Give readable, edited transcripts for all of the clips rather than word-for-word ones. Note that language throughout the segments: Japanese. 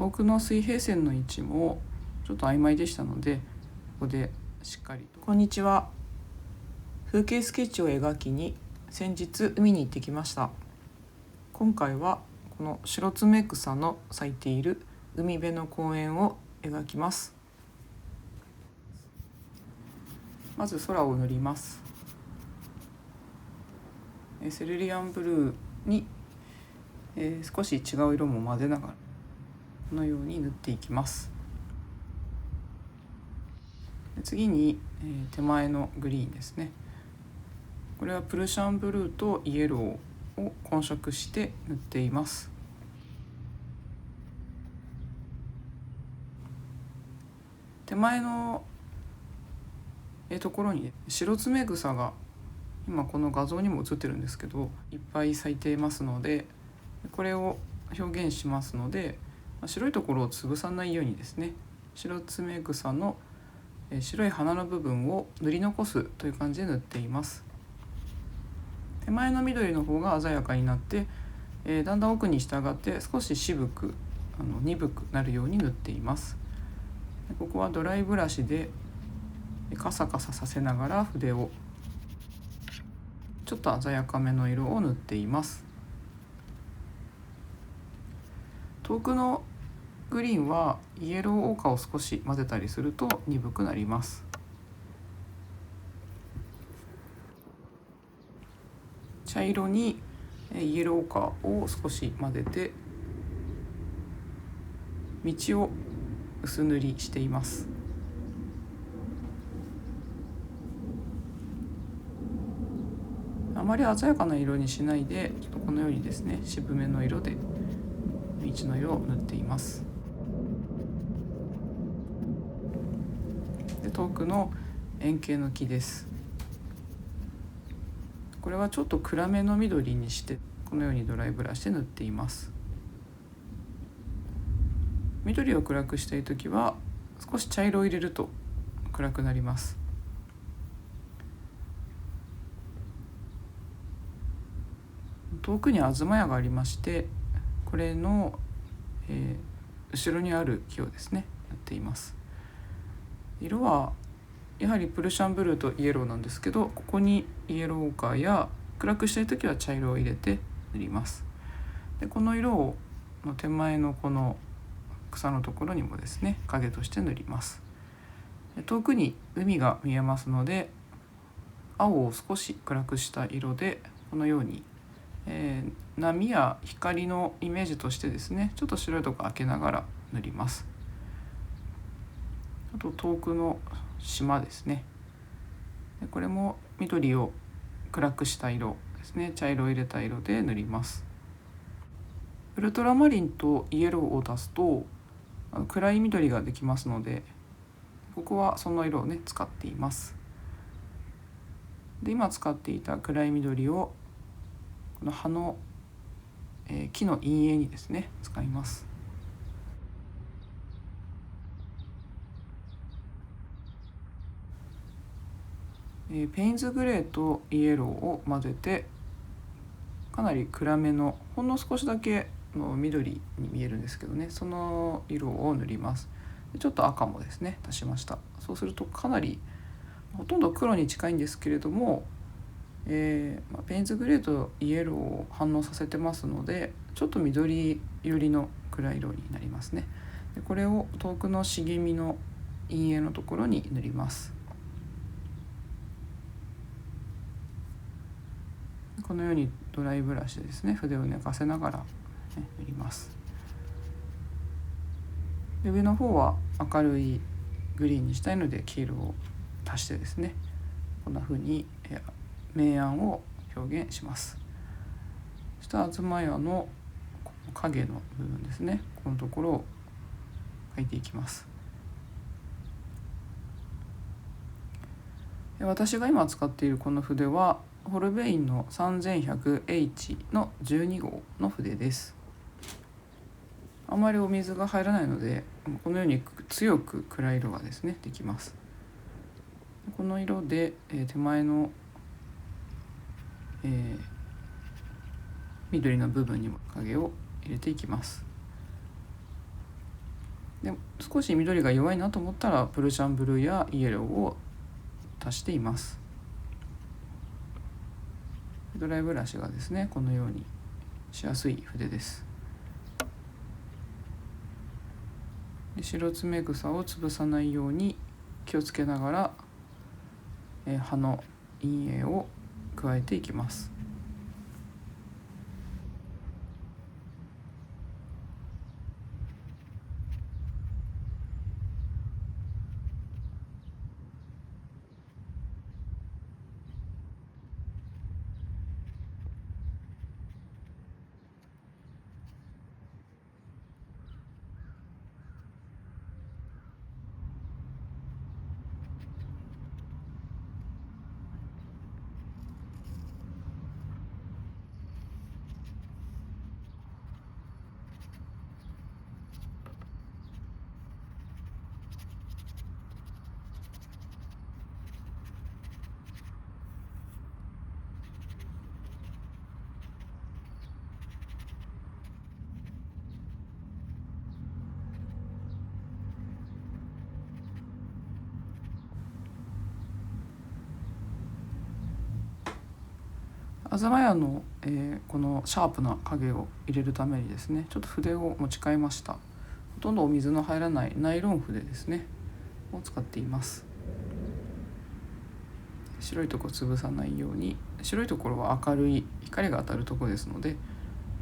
遠くの水平線の位置もちょっと曖昧でしたので、ここでしっかりと。こんにちは。風景スケッチを描きに先日海に行ってきました。今回はこのシロツメクサの咲いている海辺の公園を描きます。まず空を塗ります。セルリアンブルーに、少し違う色も混ぜながらこのように塗っていきます。次に、手前のグリーンですね。これはプルシャンブルーとイエローを混色して塗っています。手前のところにシロツメグサが今この画像にも映ってるんですけどいっぱい咲いていますので、これを表現しますので、白いところを潰さないようにですね、シロツメグサの白い花の部分を塗り残すという感じで塗っています。手前の緑の方が鮮やかになって、だんだん奥に従って少し渋く鈍くなるように塗っています。ここはドライブラシでカサカサさせながら筆をちょっと鮮やかめの色を塗っています。遠くのグリーンはイエローオーカーを少し混ぜたりすると鈍くなります。茶色にイエローオーカーを少し混ぜて道を薄塗りしています。あまり鮮やかな色にしないで、ちょっとこのようにですね、渋めの色で道の色を塗っています。で、遠くの円形の木です。これはちょっと暗めの緑にしてこのようにドライブラシで塗っています。緑を暗くしたいときは少し茶色を入れると暗くなります。遠くに東屋がありまして、これの、後ろにある木をですねやっています。色はやはりプルシャンブルーとイエローなんですけど、ここにイエローオーカーや暗くしたいときは茶色を入れて塗ります。でこの色を手前のこの草のところにもですね影として塗ります。遠くに海が見えますので、青を少し暗くした色でこのように、波や光のイメージとしてですね、ちょっと白いところ開けながら塗ります。あと遠くの島ですね。これも緑を暗くした色ですね、茶色を入れた色で塗ります。ウルトラマリンとイエローを足すと暗い緑ができますので、ここはその色をね使っています。で今使っていた暗い緑をこの葉の、木の陰影にですね使います。ペインズグレーとイエローを混ぜてかなり暗めのほんの少しだけの緑に見えるんですけどね、その色を塗ります。ちょっと赤もですね足しました。そうするとかなりほとんど黒に近いんですけれども、ペインズグレーとイエローを反応させてますので、ちょっと緑寄りの暗い色になりますね。でこれを遠くの茂みの陰影のところに塗ります。このようにドライブラシでですね筆を寝かせながら、塗ります。で上の方は明るいグリーンにしたいので黄色を足してですね、こんな風に明暗を表現します。そしたら東屋の影の部分ですね、このところを描いていきます。私が今使っているこの筆はホルベインの 3100H の12号の筆です。あまりお水が入らないのでこのように強く暗い色がですねできます。この色で、手前の、緑の部分にも影を入れていきます。で少し緑が弱いなと思ったらプルシャンブルーやイエローを足しています。ドライブラシがですねこのようにしやすい筆です。で白爪草を潰さないように気をつけながら、葉の陰影を加えていきます。東屋の、このシャープな影を入れるためにですねちょっと筆を持ち替えました。ほとんどお水の入らないナイロン筆ですねを使っています。白いところ潰さないように、白いところは明るい光が当たるところですので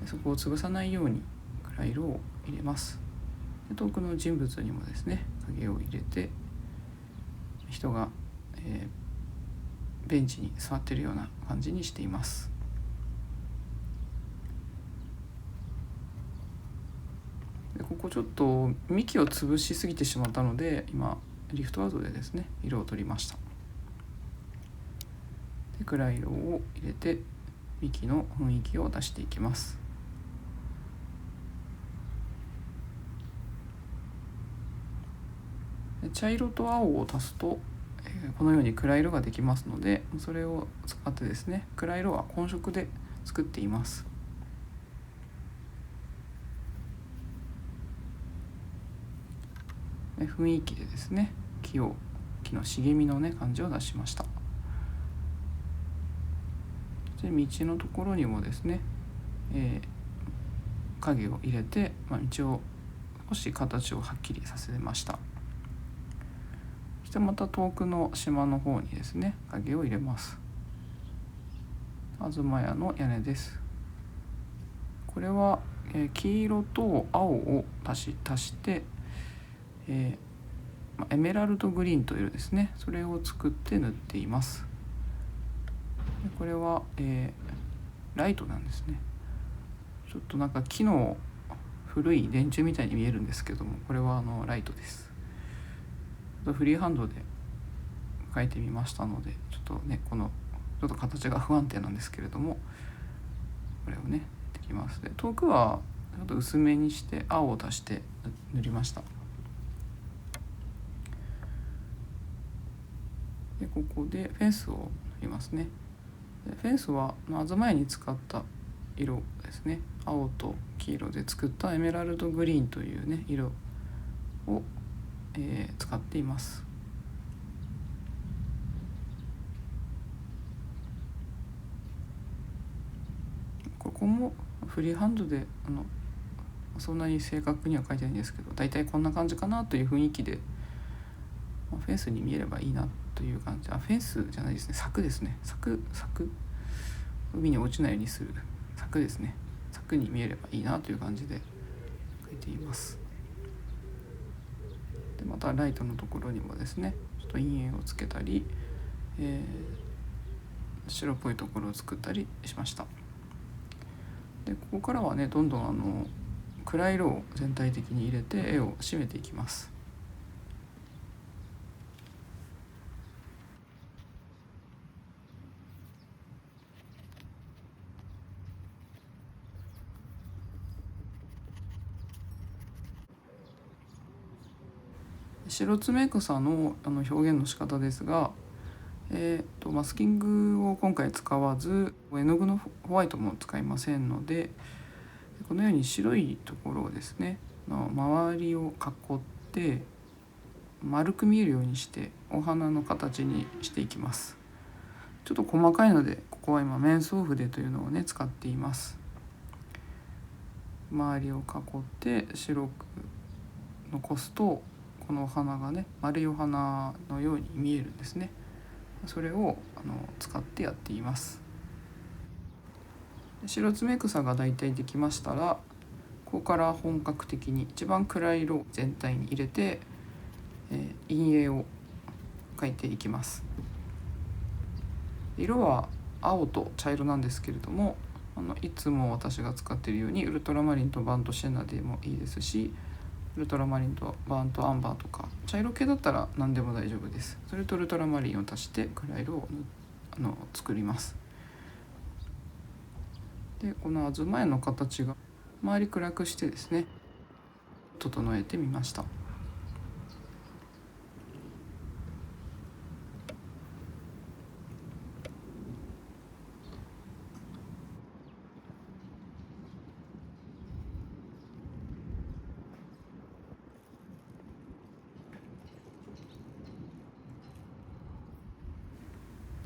そこを潰さないように暗い色を入れます。で遠くの人物にもですね影を入れて人が、ベンチに座っているような感じにしています。でここちょっと幹を潰しすぎてしまったので今リフトアウトでですね色を取りました。で暗い色を入れて幹の雰囲気を出していきます。で茶色と青を足すとこのように暗い色ができますのでそれを使ってですね暗い色は混色で作っています。で雰囲気でですね木の茂みのね感じを出しました。で道のところにもですね、影を入れて、道を少し形をはっきりさせました。そしてまた遠くの島の方にですね影を入れます。東屋の屋根です。これは、黄色と青を足して、エメラルドグリーンという色ですねそれを作って塗っています。でこれは、ライトなんですね。ちょっとなんか木の古い電柱みたいに見えるんですけどもこれはライトです。フリーハンドで描いてみましたのでちょっとねこのちょっと形が不安定なんですけれどもこれをねできます。で遠くはちょっと薄めにして青を足して塗りました。でここでフェンスを塗りますね。でフェンスは東屋に使った色ですね青と黄色で作ったエメラルドグリーンというね色を、使っています。ここもフリーハンドでそんなに正確には書いてないんですけどだいたいこんな感じかなという雰囲気でフェンスに見えればいいなという感じ。フェンスじゃないですね柵ですね柵海に落ちないようにする柵ですね。柵に見えればいいなという感じで書いています。でまたライトのところにもですねちょっと陰影をつけたり、白っぽいところを作ったりしました。でここからはねどんどん暗い色を全体的に入れて絵を締めていきます。白爪草の表現の仕方ですが、マスキングを今回使わず絵の具のホワイトも使いませんのでこのように白いところをですねの周りを囲って丸く見えるようにしてお花の形にしていきます。ちょっと細かいのでここは今面相筆というのをね使っています。周りを囲って白く残すとこのお花がね丸いお花のように見えるんですね。それを使ってやっています。白爪草がだいたいできましたら、ここから本格的に一番暗い色を全体に入れて、陰影を描いていきます。色は青と茶色なんですけれども、いつも私が使っているようにウルトラマリンとバーントシェナでもいいですし、ウルトラマリンとバーントアンバーとか茶色系だったら何でも大丈夫です。それとウルトラマリンを足して暗い色を作ります。でこの東屋の形が周り暗くしてですね整えてみました。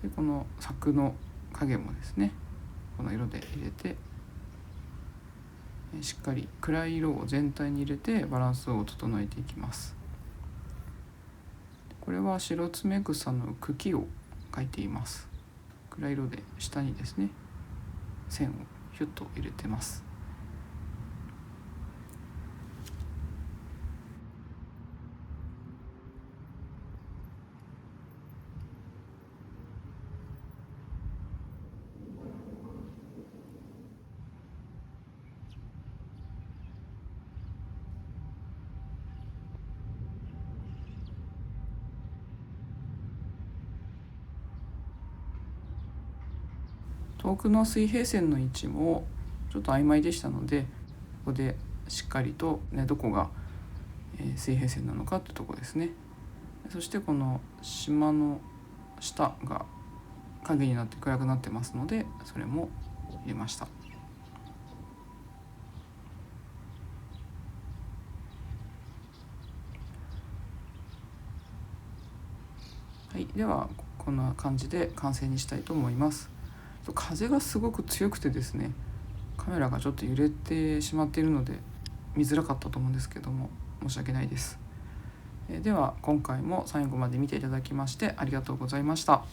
でこの柵の影もですねこの色で入れてしっかり暗い色を全体に入れてバランスを整えていきます。これは白爪草の茎を描いています。暗い色で下にですね線をヒュッと入れてます。遠くの水平線の位置もちょっと曖昧でしたので、ここでしっかりと、ね、どこが水平線なのかってとこですね。そしてこの島の下が影になって暗くなってますので、それも入れました。はい、ではこんな感じで完成にしたいと思います。風がすごく強くてですね、カメラがちょっと揺れてしまっているので見づらかったと思うんですけども、申し訳ないです。では今回も最後まで見ていただきましてありがとうございました。